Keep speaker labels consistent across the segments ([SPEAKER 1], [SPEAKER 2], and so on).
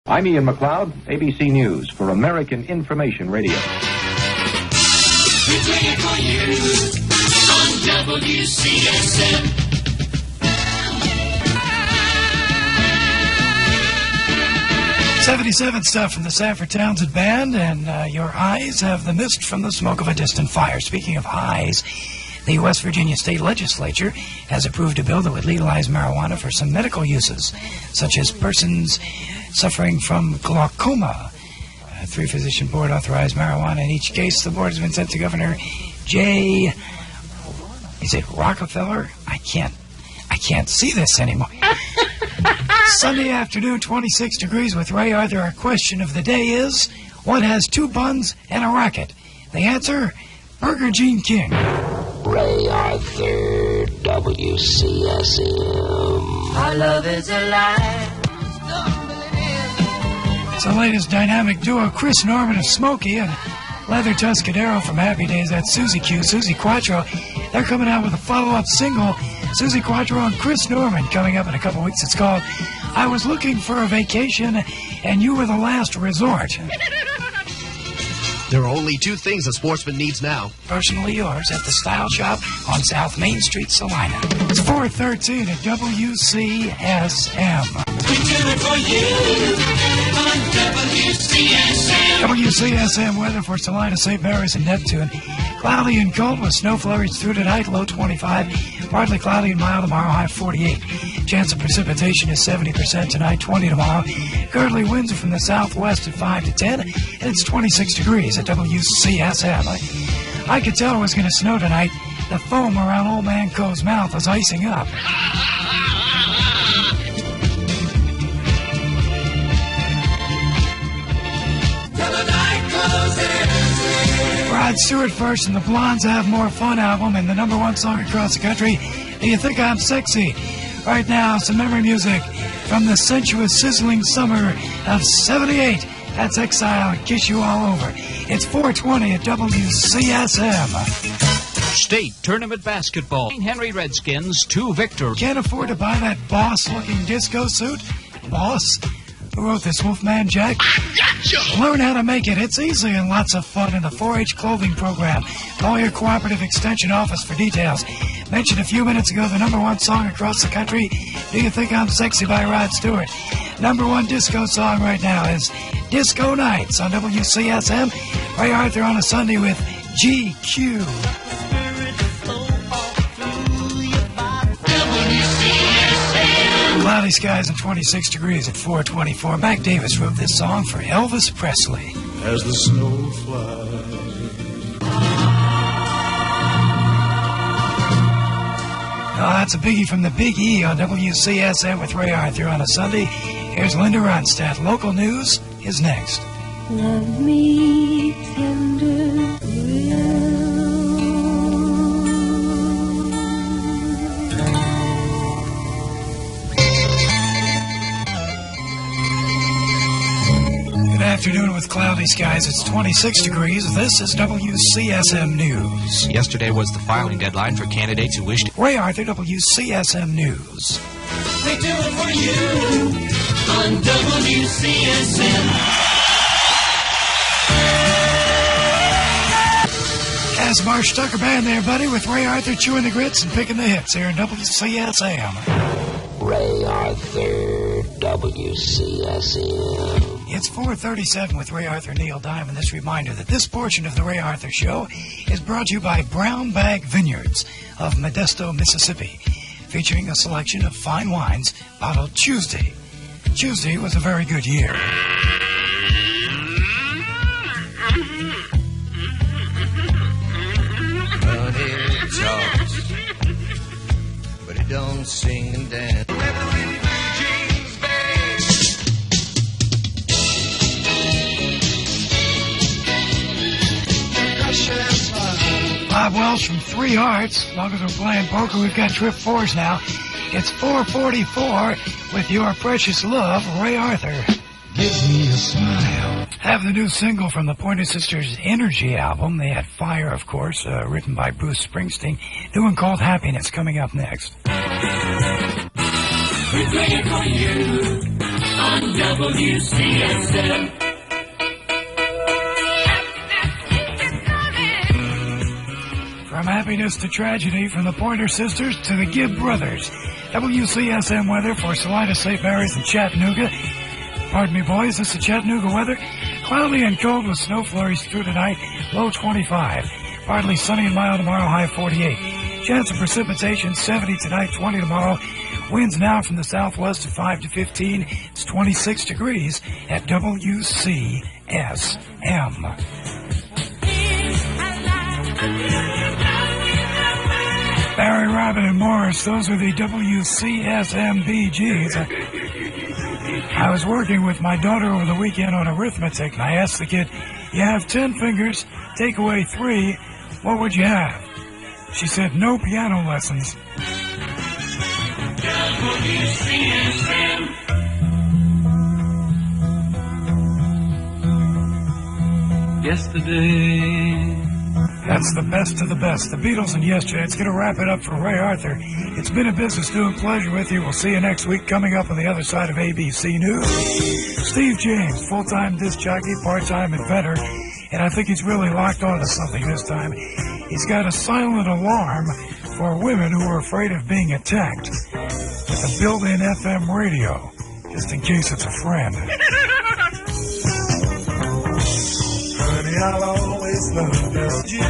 [SPEAKER 1] I'm Ian McLeod, ABC News for American Information Radio.
[SPEAKER 2] We play it for you on WCSM.
[SPEAKER 3] 77 stuff from the Sanford Townsend Band, and your eyes have the mist from the smoke of a distant fire. Speaking of eyes, the West Virginia State Legislature has approved a bill that would legalize marijuana for some medical uses, such as persons suffering from glaucoma. A three-physician board authorized marijuana in each case. The board has been sent to Governor J. Is it Rockefeller? I can't see this anymore. Sunday afternoon, 26 degrees with Ray Arthur. Our question of the day is, what has two buns and a rocket? The answer, Burger Gene King.
[SPEAKER 4] Ray Arthur, WCSM.
[SPEAKER 2] Our love is alive.
[SPEAKER 3] It's the latest dynamic duo, Chris Norman of Smokey and Leather Tuscadero from Happy Days. That's Susie Q, Susie Quattro. They're coming out with a follow-up single, Susie Quattro and Chris Norman, coming up in a couple weeks. It's called I Was Looking for a Vacation and You Were the Last Resort.
[SPEAKER 5] There are only two things a sportsman needs now.
[SPEAKER 3] Personally yours at the Style Shop on South Main Street, Salina. It's 4:13 at WCSM.
[SPEAKER 2] We do it for you on WCSM.
[SPEAKER 3] WCSM weather for Salina, St. Mary's, and Neptune. Cloudy and cold with snow flurries through tonight, low 25. Partly cloudy and mild tomorrow, high 48. Chance of precipitation is 70% tonight, 20 tomorrow. Currently winds are from the southwest at 5 to 10, and it's 26 degrees at WCSM. I could tell it was going to snow tonight. The foam around Old Man Coe's mouth was icing up. Rod Stewart first and the Blondes Have More Fun album and the #1 song across the country, Do You Think I'm Sexy? Right now, some memory music from the sensuous, sizzling summer of 78. That's Exile and Kiss You All Over. It's 4:20 at WCSM.
[SPEAKER 6] State Tournament Basketball. Henry Redskins, 2 victor.
[SPEAKER 3] Can't afford to buy that boss-looking disco suit? Boss? Who wrote this, Wolfman Jack? Learn how to make it. It's easy and lots of fun in the 4-H clothing program. Call your Cooperative Extension office for details. Mentioned a few minutes ago the #1 song across the country, Do You Think I'm Sexy by Rod Stewart. #1 disco song right now is Disco Nights on WCSM. Ray Arthur on a Sunday with GQ. Cloudy skies and 26 degrees at 4:24. Mac Davis wrote this song for Elvis Presley.
[SPEAKER 7] As the snow flies.
[SPEAKER 3] Oh, that's a biggie from the Big E on WCSM with Ray Arthur on a Sunday. Here's Linda Ronstadt. Local news is next.
[SPEAKER 8] Love me tender.
[SPEAKER 3] Afternoon with cloudy skies. It's 26 degrees. This is WCSM News.
[SPEAKER 6] Yesterday was the filing deadline for candidates who wished.
[SPEAKER 3] Ray Arthur, WCSM News.
[SPEAKER 2] We do it for you on WCSM.
[SPEAKER 3] As Marsh Tucker Band there, buddy, with Ray Arthur chewing the grits and picking the hits here in WCSM.
[SPEAKER 4] Ray Arthur, WCSM.
[SPEAKER 3] It's 4:37 with Ray Arthur, Neil Diamond. This reminder that this portion of the Ray Arthur Show is brought to you by Brown Bag Vineyards of Modesto, Mississippi, featuring a selection of fine wines bottled Tuesday. Tuesday was a very good year.
[SPEAKER 9] Well, he talks, but he don't sing and dance.
[SPEAKER 3] Bob Welsh from 3 Hearts. As long as we're playing poker, we've got trip 4s now. It's 4:44 with Your Precious Love, Ray Arthur.
[SPEAKER 7] Give me a smile.
[SPEAKER 3] Have the new single from the Pointer Sisters' Energy album. They had Fire, of course, written by Bruce Springsteen. New one called Happiness coming up next.
[SPEAKER 2] We play it for you on on WCSM.
[SPEAKER 3] From happiness to tragedy, from the Pointer Sisters to the Gibb Brothers. WCSM weather for Salina, St. Mary's, and Chattanooga. Pardon me, boys, this is Chattanooga weather. Cloudy and cold with snow flurries through tonight, low 25. Partly sunny and mild tomorrow, high 48. Chance of precipitation 70 tonight, 20 tomorrow. Winds now from the southwest at 5 to 15. It's 26 degrees at WCSM. Barry, Robin, and Morris, those are the WCSM BGs. I was working with my daughter over the weekend on arithmetic, and I asked the kid, you have 10 fingers, take away 3, what would you have? She said, no piano lessons.
[SPEAKER 2] WCSM. Yesterday.
[SPEAKER 3] That's the best of the best. The Beatles and Yesterday. It's going to wrap it up for Ray Arthur. It's been a business doing pleasure with you. We'll see you next week. Coming up on the other side of ABC News, Steve James, full-time disc jockey, part-time inventor, and I think he's really locked on to something this time. He's got a silent alarm for women who are afraid of being attacked with a built-in FM radio, just in case it's a friend. Honey, I'll always love you.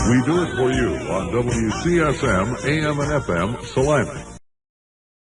[SPEAKER 10] We do it for you on WCSM, AM and FM, Salina.